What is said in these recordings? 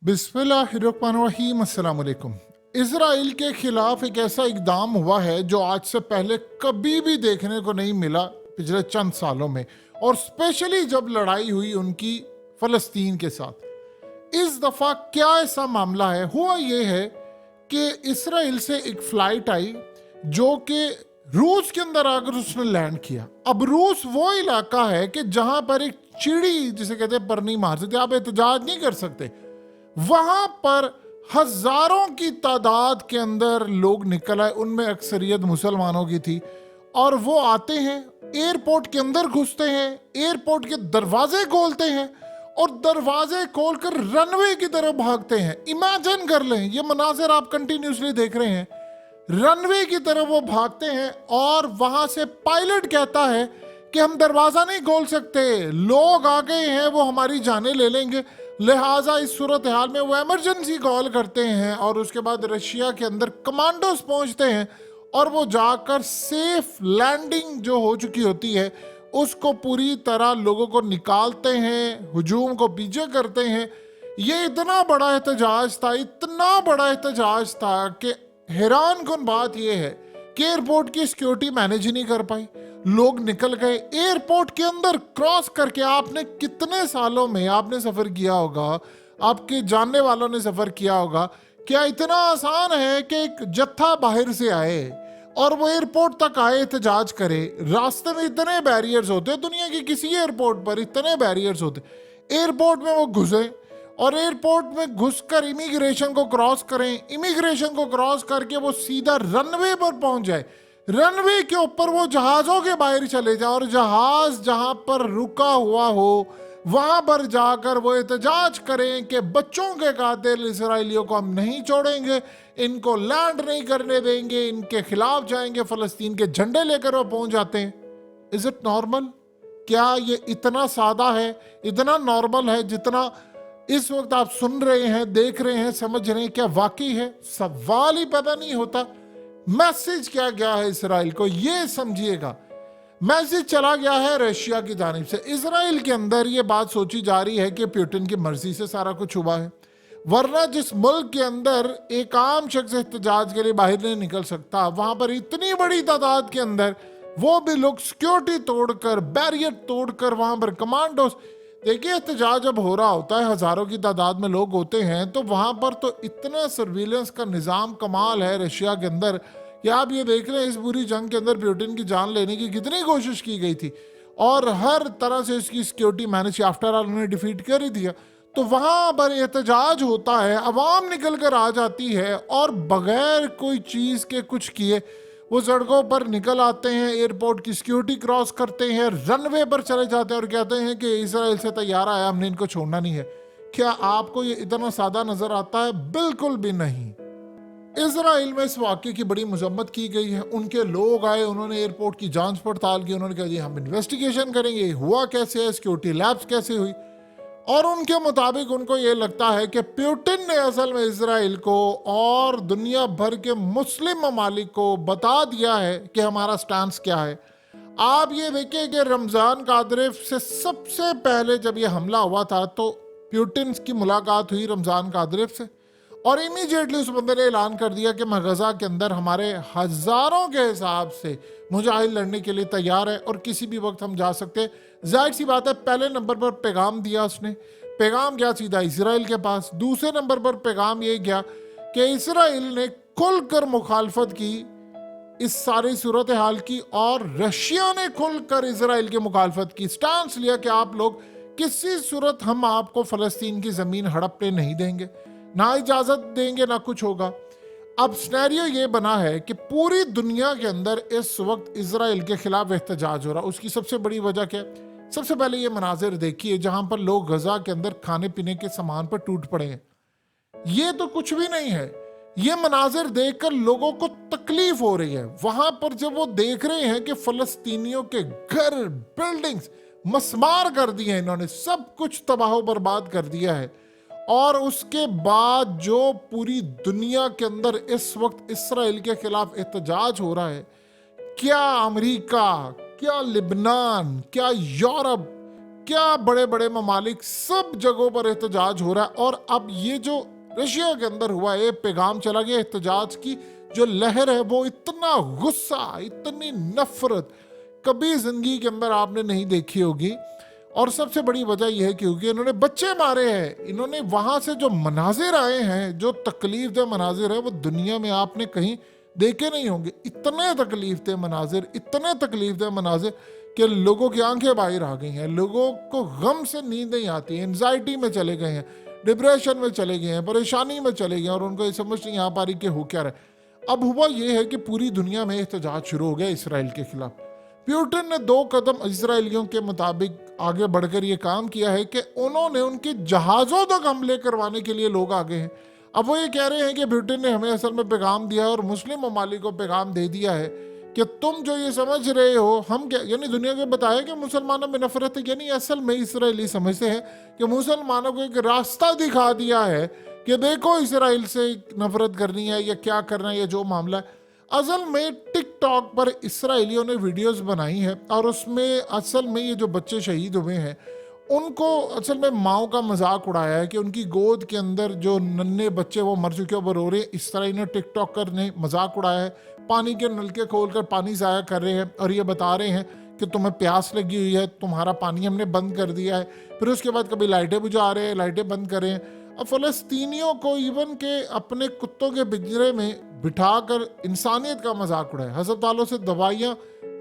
बिस्मिल्लाहिर्रहमानिर्रहीम। अस्सलाम वालेकुम। इसराइल के खिलाफ एक ऐसा इकदाम हुआ है जो आज से पहले कभी भी देखने को नहीं मिला पिछले चंद सालों में, और स्पेशली जब लड़ाई हुई उनकी फ़लस्तीन के साथ। इस दफ़ा क्या ऐसा मामला है? हुआ ये है कि इसराइल से एक फ़्लाइट आई जो कि रूस के अंदर आकर उसने लैंड किया। अब रूस वो इलाका है कि जहां पर एक चिड़ी, जिसे कहते हैं, पर नहीं मार सकते, आप एहतजाज नहीं कर सकते। वहां पर हजारों की तादाद के अंदर लोग निकल आए, उनमें अक्सरियत मुसलमानों की थी। और वो आते हैं, एयरपोर्ट के अंदर घुसते हैं, एयरपोर्ट के दरवाजे खोलते हैं और दरवाजे खोलकर रनवे की तरफ भागते हैं। इमेजिन कर लें, ये मनाजिर आप कंटिन्यूसली देख रहे हैं। रनवे की तरफ वो भागते हैं और वहां से पायलट कहता है कि हम दरवाजा नहीं खोल सकते, लोग आ गए हैं, वो हमारी जानें ले लेंगे। लिहाजा इस सूरत हाल में वो इमरजेंसी कॉल करते हैं और उसके बाद रशिया के अंदर कमांडोज पहुंचते हैं और वो जाकर सेफ लैंडिंग जो हो चुकी होती है उसको पूरी तरह लोगों को निकालते हैं, हुजूम को पीछे करते हैं। ये इतना बड़ा एहतजाज था, इतना बड़ा एहतजाज था कि हैरान कुन बात यह है कि एयरपोर्ट की सिक्योरिटी मैनेज ही नहीं कर पाई। लोग निकल गए एयरपोर्ट के अंदर क्रॉस करके। आपने कितने सालों में आपने सफर किया होगा, आपके जानने वालों ने सफर किया होगा, क्या इतना आसान है कि एक जत्था बाहर से आए और वो एयरपोर्ट तक आए, एहतजाज करे? रास्ते में इतने बैरियर्स होते, दुनिया के किसी एयरपोर्ट पर इतने बैरियर्स होते। एयरपोर्ट में वो घुसे और एयरपोर्ट में घुसकर इमिग्रेशन को क्रॉस करें, इमिग्रेशन को क्रॉस करके वो सीधा रनवे पर पहुंच जाए, रनवे के ऊपर वो जहाजों के बाहर चले जाए और जहाज जहां पर रुका हुआ हो वहां पर जाकर वो एहतजाज करें कि बच्चों के कातिल इसराइलियों को हम नहीं छोड़ेंगे, इनको लैंड नहीं करने देंगे, इनके खिलाफ जाएंगे। फलस्तीन के झंडे लेकर वो पहुंच जाते हैं। Is it normal? क्या ये इतना सादा है, इतना नॉर्मल है जितना इस वक्त आप सुन रहे हैं, देख रहे हैं, समझ रहे हैं? क्या वाकई है? सवाल ही पैदा नहीं होता। मैसेज क्या गया है इसराइल को, ये समझिएगा। मैसेज चला गया है रशिया की जानिब से। इसराइल के अंदर ये बात सोची जा रही है कि पुतिन की मर्जी से सारा कुछ हुआ है, वरना जिस मुल्क के अंदर एक आम शख्स एहतजाज के लिए बाहर नहीं निकल सकता, वहां पर इतनी बड़ी तादाद के अंदर वो भी लोग सिक्योरिटी तोड़कर, बैरियर तोड़कर वहां पर कमांडोज। देखिए, एहतजाज जब हो रहा होता है, हजारों की तादाद में लोग होते हैं, तो वहां पर तो इतना सर्विलेंस का निज़ाम कमाल है रशिया के अंदर कि आप ये देख रहे हैं इस बुरी जंग के अंदर पुतिन की जान लेने की कितनी कोशिश की गई थी और हर तरह से इसकी सिक्योरिटी मैनेज, आफ्टर ऑल उन्होंने डिफीट कर ही दिया। तो वहां पर एहतजाज होता है, अवाम निकल कर आ जाती है और बगैर कोई चीज़ के कुछ किए वो सड़कों पर निकल आते हैं, एयरपोर्ट की सिक्योरिटी क्रॉस करते हैं, रनवे पर चले जाते हैं और कहते हैं कि इसराइल से तैयार आया, हमने इनको छोड़ना नहीं है। क्या आपको ये इतना सादा नजर आता है? बिल्कुल भी नहीं। इसराइल में इस वाक़े की बड़ी मजम्मत की गई है। उनके लोग आए, उन्होंने एयरपोर्ट की जांच पड़ताल की, उन्होंने कहा जी हम इन्वेस्टिगेशन करेंगे, हुआ कैसे है, सिक्योरिटी लैब्स कैसे हुई। और उनके मुताबिक उनको ये लगता है कि पुतिन ने असल में इसराइल को और दुनिया भर के मुस्लिम ममालिक को बता दिया है कि हमारा स्टैंस क्या है। आप ये देखिए कि रमज़ान कादिरोव से सबसे पहले जब ये हमला हुआ था तो पुतिन की मुलाकात हुई रमज़ान कादिरोव से, और इमीडिएटली उस बंदे ने ऐलान कर दिया कि मैं गजा के अंदर हमारे हजारों के हिसाब से मुजाहिद लड़ने के लिए तैयार है और किसी भी वक्त हम जा सकते हैं। जाहिर सी बात है, पहले नंबर पर पैगाम दिया उसने, पैगाम गया सीधा इसराइल के पास। दूसरे नंबर पर पैगाम ये गया कि इसराइल ने खुलकर मुखालफत की इस सारी सूरत हाल की और रशिया ने खुलकर इसराइल की मुखालफत की। स्टांस लिया कि आप लोग किसी सूरत हम आपको फलस्तीन की ज़मीन हड़पने नहीं देंगे, ना इजाज़त देंगे, ना कुछ होगा। अब स्नैरियो ये बना है कि पूरी दुनिया के अंदर इस वक्त इसराइल के खिलाफ एहतजाज हो रहा। उसकी सबसे बड़ी वजह क्या है? सबसे पहले ये मनाजिर देखिए जहां पर लोग गजा के अंदर खाने पीने के सामान पर टूट पड़े हैं। ये तो कुछ भी नहीं है। ये मनाजिर देखकर लोगों को तकलीफ हो रही है। वहां पर जब वो देख रहे हैं कि फलस्तीनियों के घर, बिल्डिंग्स मस्मार कर दिए हैं, इन्होंने सब कुछ तबाह बर्बाद कर दिया है, और उसके बाद जो पूरी दुनिया के अंदर इस वक्त इसराइल के खिलाफ एहतजाज हो रहा है, क्या अमेरिका, क्या लिबनान, क्या यूरोप, क्या बड़े बड़े ममालिक सब जगहों पर एहतजाज हो रहा है। और अब ये जो रशिया के अंदर हुआ है, पैगाम चला गया एहतजाज की जो लहर है, वो इतना गुस्सा, इतनी नफरत कभी जिंदगी के अंदर आपने नहीं देखी होगी। और सबसे बड़ी वजह यह है क्योंकि इन्होंने बच्चे मारे हैं। इन्होंने वहां से जो मनाजिर आए हैं, जो तकलीफ दे मनाजिर है, वो दुनिया में आपने कहीं देखे नहीं होंगे। इतने तकलीफ दे मनाजिर, इतने तकलीफ दे मनाजिर कि लोगों की आंखें बाहर आ गई हैं, लोगों को गम से नींद नहीं आती, एंजाइटी में चले गए हैं, डिप्रेशन में चले गए हैं, परेशानी में चले गए हैं, और उनको ये समझ नहीं आ पा रही कि हो क्या रहा है। अब हुआ ये है कि पूरी दुनिया में एहतजाज शुरू हो गया इसराइल के खिलाफ। प्यूटिन ने 2 कदम इजराइलियों के मुताबिक आगे बढ़कर ये काम किया है कि उन्होंने उनके जहाज़ों तक हमले करवाने के लिए लोग आगे हैं। अब वो ये कह रहे हैं कि प्यूटिन ने हमें असल में पैगाम दिया है और मुस्लिम ममालिक को पैगाम दे दिया है कि तुम जो ये समझ रहे हो हम क्या, यानी दुनिया को बताया कि मुसलमानों में नफरत है, यानी असल में इसराइली समझते हैं कि मुसलमानों को एक रास्ता दिखा दिया है कि देखो इसराइल से नफरत करनी है या क्या करना है, या जो मामला है। असल में टिकटॉक पर इसराइलियों ने वीडियोस बनाई है और उसमें असल में ये जो बच्चे शहीद हुए हैं उनको असल में माओ का मजाक उड़ाया है कि उनकी गोद के अंदर जो नन्हे बच्चे वो मर चुके हैं, वो रो रहे हैं। इस तरह इन्हें टिकटॉकर ने मजाक उड़ाया है, पानी के नलके खोलकर पानी ज़ाया कर रहे हैं और ये बता रहे हैं कि तुम्हें प्यास लगी हुई है, तुम्हारा पानी हमने बंद कर दिया है। फिर उसके बाद कभी लाइटें बुझा रहे हैं, लाइटें बंद कर रहे हैं। अब फ़लस्तीनियों को इवन के अपने कुत्तों के पिंजरे में बिठाकर इंसानियत का मजाक उड़ाया, अस्पतालों से दवाइयाँ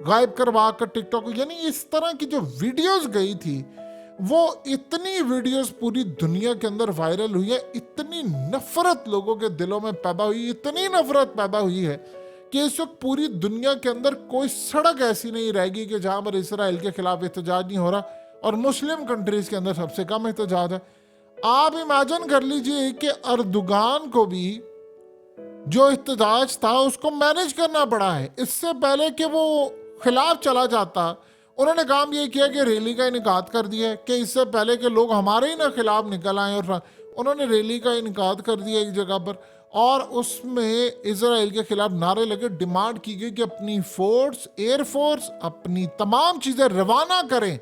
गायब करवा कर टिकटॉक, यानी इस तरह की जो वीडियोस गई थी, वो इतनी वीडियोस पूरी दुनिया के अंदर वायरल हुई है, इतनी नफरत लोगों के दिलों में पैदा हुई, इतनी नफरत पैदा हुई है कि इस वक्त पूरी दुनिया के अंदर कोई सड़क ऐसी नहीं रहेगी कि जहां पर इसराइल के खिलाफ एहतजाज नहीं हो रहा। और मुस्लिम कंट्रीज के अंदर सबसे कम एहतजाज है। आप इमेजिन कर लीजिए कि अर्दुगान को भी जो एहतजाज था उसको मैनेज करना पड़ा है। इससे पहले कि वो खिलाफ चला जाता, उन्होंने काम ये किया कि रैली का इनेकाद कर दिया है कि इससे पहले कि लोग हमारे ही ना खिलाफ निकल आए, और उन्होंने रैली का इनेकाद कर दिया एक जगह पर, और उसमें इजराइल के खिलाफ नारे लगे, डिमांड की गई कि अपनी फोर्स, एयरफोर्स, अपनी तमाम चीज़ें रवाना करें।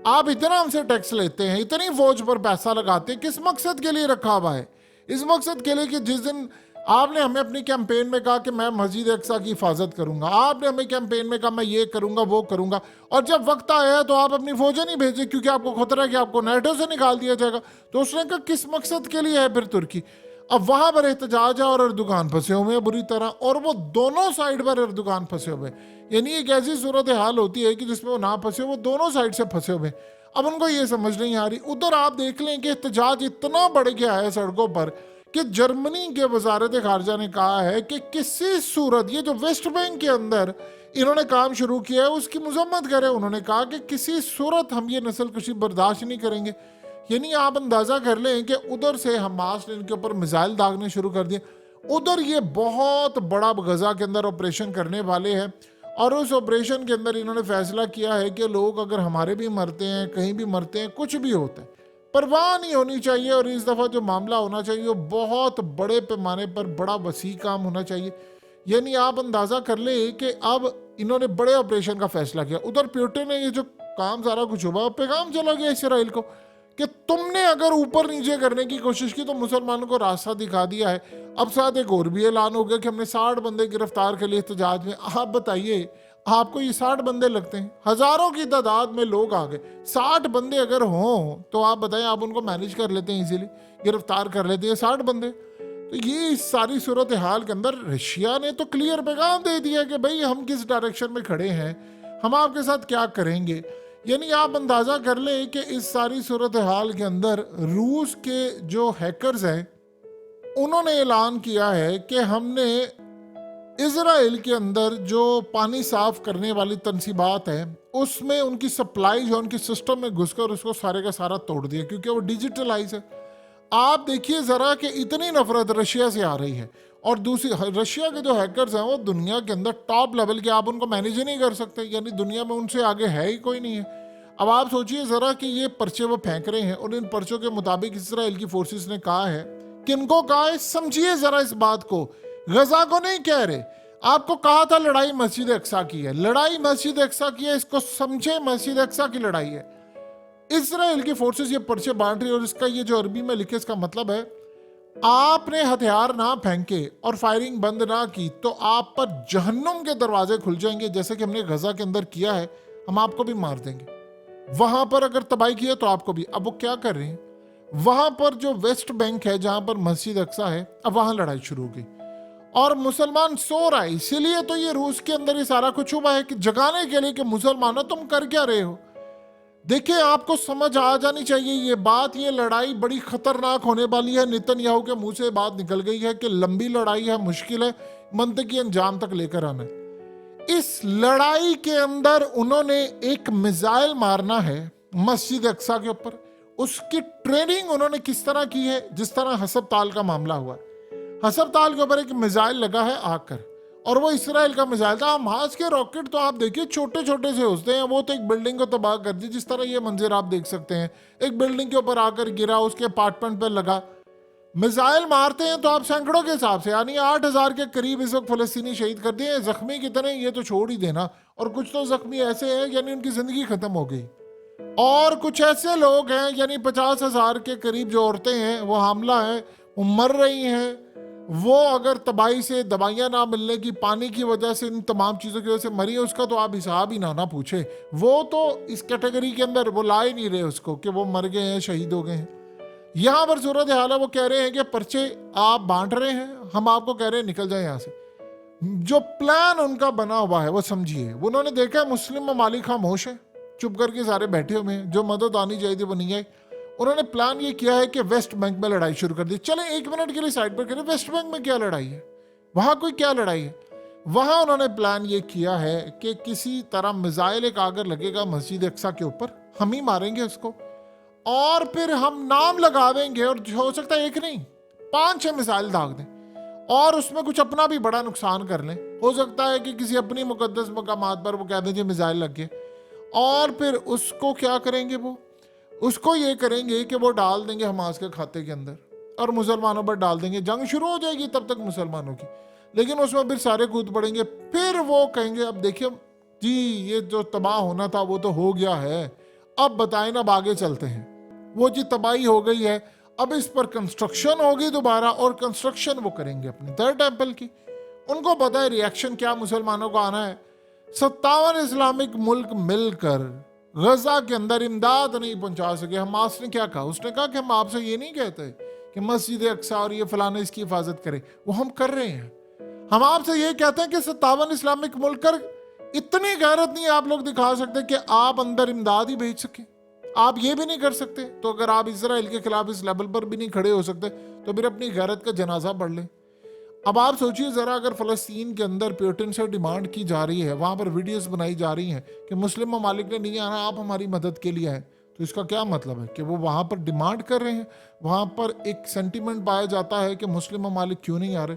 आप इतना हमसे टैक्स लेते हैं, इतनी फौज पर पैसा लगाते हैं, किस मकसद के लिए रखा हुआ है? इस मकसद के लिए कि जिस दिन आपने हमें अपनी कैंपेन में कहा कि मैं मस्जिद अक्सा की हिफाजत करूंगा, आपने हमें कैंपेन में कहा मैं ये करूंगा वो करूंगा, और जब वक्त आया तो आप अपनी फौजें नहीं भेजे क्योंकि आपको खतरा है कि आपको नेटो से निकाल दिया जाएगा। तो उसने कहा किस मकसद के लिए है फिर तुर्की? अब वहां पर एहतजाज है और अर्दुगान फंसे हुए हैं बुरी तरह, और वो दोनों साइड पर अर्दुगान फंसे हुए हैं। यानी एक ऐसी सूरत हाल होती है कि जिसमें वो ना फंसे, वो दोनों साइड से फंसे हुए हैं। अब उनको ये समझ नहीं आ रही। उधर आप देख लें कि एहतजाज इतना बढ़ गया है सड़कों पर कि जर्मनी के वजारत खारजा ने कहा है कि किसी सूरत ये जो वेस्ट बैंक के अंदर इन्होंने काम शुरू किया है उसकी मजम्मत करें। उन्होंने कहा कि किसी सूरत हम ये नस्ल कशी बर्दाश्त नहीं करेंगे। यानी आप अंदाजा कर लें कि उधर से हमास ने इनके ऊपर मिसाइल दागने शुरू कर दिए। उधर ये बहुत बड़ा गजा के अंदर ऑपरेशन करने वाले हैं, और उस ऑपरेशन के अंदर इन्होंने फैसला किया है कि लोग अगर हमारे भी मरते हैं, कहीं भी मरते हैं, कुछ भी होता है, परवाह नहीं होनी चाहिए। और इस दफ़ा जो मामला होना चाहिए वो बहुत बड़े पैमाने पर बड़ा वसी काम होना चाहिए। यानी आप अंदाज़ा कर ले कि अब इन्होंने बड़े ऑपरेशन का फैसला किया। उधर प्यूटिन ने ये जो काम सारा कुछ हुआ, पैगाम चला गया इसराइल को कि तुमने अगर ऊपर नीचे करने की कोशिश की तो मुसलमानों को रास्ता दिखा दिया है। अब साथ एक और भी ऐलान हो गया कि हमने 60 बंदे गिरफ्तार कर लिए एहतजाज में। आप बताइए, आपको ये 60 बंदे लगते हैं? हजारों की तादाद में लोग आ गए। 60 बंदे अगर हों तो आप बताएं, आप उनको मैनेज कर लेते हैं, इजीली गिरफ्तार कर लेते हैं 60 बंदे। तो ये इस सारी सूरत हाल के अंदर रशिया ने तो क्लियर पैगाम दे दिया कि भाई हम किस डायरेक्शन में खड़े हैं, हम आपके साथ क्या करेंगे। यानी आप अंदाजा कर ले कि इस सारी सूरत हाल के अंदर रूस के जो हैकर्स हैं उन्होंने ऐलान किया है कि हमने इजराइल के अंदर जो पानी साफ करने वाली तनसीबात है उसमें उनकी सप्लाई जो उनके सिस्टम में घुसकर उसको सारे का सारा तोड़ दिया, क्योंकि वो डिजिटलाइज है। आप देखिए जरा कि इतनी नफरत रशिया से आ रही है, और दूसरी रशिया के जो हैकर्स हैं वो दुनिया के अंदर टॉप लेवल के, आप उनको मैनेज ही नहीं कर सकते। यानी दुनिया में उनसे आगे है ही कोई नहीं है। अब आप सोचिए जरा कि ये पर्चे वो फेंक रहे हैं, और इन पर्चों के मुताबिक इसराइल की फोर्सेस ने कहा है, किनको कहा है समझिए जरा इस बात को, गजा को नहीं कह रहे। आपको कहा था लड़ाई मस्जिद अक्सा की है, लड़ाई मस्जिद अक्सा की है, इसको समझे, मस्जिद अक्सा की लड़ाई है। इसराइल की फोर्सेस ये पर्चे बांट रही है, और इसका ये जो अरबी में लिखे इसका मतलब है, आपने हथियार ना फेंके और फायरिंग बंद ना की तो आप पर जहन्नुम के दरवाजे खुल जाएंगे, जैसे कि हमने गजा के अंदर किया है, हम आपको भी मार देंगे। वहां पर अगर तबाही की है तो आपको भी। अब वो क्या कर रहे हैं, वहां पर जो वेस्ट बैंक है जहां पर मस्जिद अक्सा है, अब वहां लड़ाई शुरू हो गई और मुसलमान सो रहा है। इसीलिए तो ये रूस के अंदर ये सारा कुछ हुआ है कि जगाने के लिए कि मुसलमानों तुम कर क्या रहे हो। देखिए, आपको समझ आ जानी चाहिए ये बात, ये लड़ाई बड़ी खतरनाक होने वाली है। नेतन्याहू के मुंह से बात निकल गई है कि लंबी लड़ाई है, मुश्किल है, मंतकी अंजाम तक लेकर आना है। इस लड़ाई के अंदर उन्होंने एक मिसाइल मारना है मस्जिद अक्सा के ऊपर। उसकी ट्रेनिंग उन्होंने किस तरह की है, जिस तरह हसपताल का मामला हुआ। हसपताल के ऊपर एक मिसाइल लगा है आकर, और वो इसराइल का मिसाइल था। हमास के रॉकेट तो आप देखिए छोटे छोटे से होते हैं, वो तो एक बिल्डिंग को तबाह कर दी, जिस तरह ये मंजर आप देख सकते हैं। एक बिल्डिंग के ऊपर आकर गिरा, उसके अपार्टमेंट पर लगा। मिसाइल मारते हैं तो आप सैकड़ों के हिसाब से, यानी 8,000 के करीब इस वक्त फलस्तीनी शहीद कर दिए। जख्मी कितने ये तो छोड़ ही देना, और कुछ तो जख्मी ऐसे हैं यानी उनकी जिंदगी खत्म हो गई, और कुछ ऐसे लोग हैं यानी 50,000 के करीब जो औरतें हैं वो हामला है, वो मर रही हैं। वो अगर तबाही से, दवाइयाँ ना मिलने की, पानी की वजह से, इन तमाम चीज़ों की वजह से मरी है, उसका तो आप हिसाब ही ना पूछे। वो तो इस कैटेगरी के अंदर वो ला ही नहीं रहे उसको कि वो मर गए हैं, शहीद हो गए हैं। यहाँ पर सूरत हाल है, वो कह रहे हैं कि पर्चे आप बांट रहे हैं, हम आपको कह रहे हैं निकल जाए यहाँ से। जो प्लान उनका बना हुआ है वो समझिए। उन्होंने देखा मुस्लिम ममालिक खामोश है, चुप करके सारे बैठे हुए हैं, जो मदद आनी चाहिए वो नहीं आई। उन्होंने प्लान ये किया है कि वेस्ट बैंक में लड़ाई शुरू कर दी। चले एक मिनट के लिए साइड पर करें, वेस्ट बैंक में क्या लड़ाई है, वहां कोई क्या लड़ाई है। वहां उन्होंने प्लान ये किया है कि किसी तरह मिसाइल एक आकर लगेगा मस्जिद अक्सा के ऊपर, हम ही मारेंगे उसको, और फिर हम नाम लगावेंगे, और हो सकता है एक नहीं 5-6 मिसाइल दाग दें, और उसमें कुछ अपना भी बड़ा नुकसान कर लें। हो सकता है कि किसी अपनी मुकद्दस मकामात पर वो कह दें मिसाइल लग गए, और फिर उसको क्या करेंगे, वो उसको ये करेंगे कि वो डाल देंगे हमास के खाते के अंदर और मुसलमानों पर डाल देंगे। जंग शुरू हो जाएगी तब तक मुसलमानों की, लेकिन उसमें फिर सारे कूद पड़ेंगे। फिर वो कहेंगे अब देखिए जी, ये जो तबाह होना था वो तो हो गया है, अब बताएं ना, अब आगे चलते हैं। वो जी तबाही हो गई है, अब इस पर कंस्ट्रक्शन होगी दोबारा, और कंस्ट्रक्शन वो करेंगे अपनी थर्ड टेम्पल की। उनको पता है रिएक्शन क्या मुसलमानों को आना है। 57 इस्लामिक मुल्क मिलकर गजा के अंदर इमदाद नहीं पहुंचा सके। हमास ने क्या कहा, उसने कहा कि हम आपसे ये नहीं कहते कि मस्जिद अक्सा और ये फलाने इसकी हिफाजत करें, वो हम कर रहे हैं। हम आपसे ये कहते हैं कि 57 इस्लामिक मुल्क कर इतनी गैरत नहीं आप लोग दिखा सकते कि आप अंदर इमदाद ही भेज सके। आप ये भी नहीं कर सकते, तो अगर आप इसराइल के खिलाफ इस लेवल पर भी नहीं खड़े हो सकते तो फिर अपनी गैरत का जनाजा पढ़ लें। अब आप सोचिए जरा, अगर फ़लस्तीन के अंदर पुतिन से डिमांड की जा रही है, वहाँ पर वीडियोस बनाई जा रही हैं कि मुस्लिम ममालिक ने नहीं आना, आप हमारी मदद के लिए आए, तो इसका क्या मतलब है कि वो वहाँ पर डिमांड कर रहे हैं। वहाँ पर एक सेंटीमेंट पाया जाता है कि मुस्लिम ममालिक क्यों नहीं आ रहे।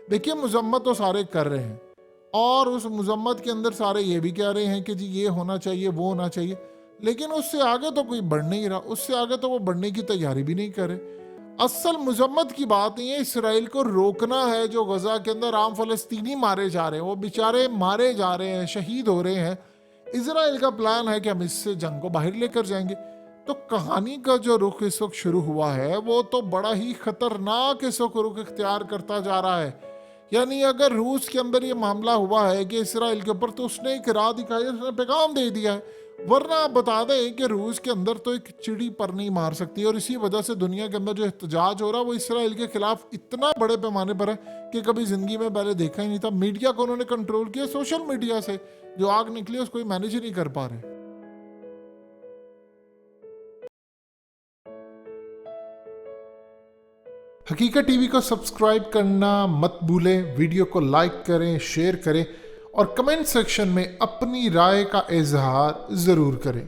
देखिए, मजम्मत तो सारे कर रहे हैं, और उस मजम्मत के अंदर सारे ये भी कह रहे हैं कि जी ये होना चाहिए, वो होना चाहिए, लेकिन उससे आगे तो कोई बढ़ नहीं रहा, उससे आगे तो वो बढ़ने की तैयारी भी नहीं कर रहे। असल मजम्मत की बात नहीं है, इसराइल को रोकना है। जो गजा के अंदर आम फलस्तीनी मारे जा रहे हैं, वो बेचारे मारे जा रहे हैं, शहीद हो रहे हैं। इसराइल का प्लान है कि हम इससे जंग को बाहर लेकर जाएंगे। तो कहानी का जो रुख इस वक्त शुरू हुआ है वो तो बड़ा ही खतरनाक इस वक्त रुख इख्तियार करता जा रहा है। यानी अगर रूस के अंदर ये मामला हुआ है कि इसराइल के ऊपर, तो उसने एक राह दिखाई, उसने पैगाम दे दिया है। वरना आप बता दें कि रूस के अंदर तो एक चिड़ी पर नहीं मार सकती, और इसी वजह से दुनिया के अंदर जो एहतजाज हो रहा है वो इसराइल के खिलाफ इतना बड़े पैमाने पर है कि कभी जिंदगी में पहले देखा ही नहीं था। मीडिया को उन्होंने कंट्रोल किया, सोशल मीडिया से जो आग निकली उसको कोई मैनेज ही नहीं कर पा रहे। हकीकत टीवी को सब्सक्राइब करना मत भूलें, वीडियो को लाइक करें, शेयर करें, और कमेंट सेक्शन में अपनी राय का इजहार ज़रूर करें।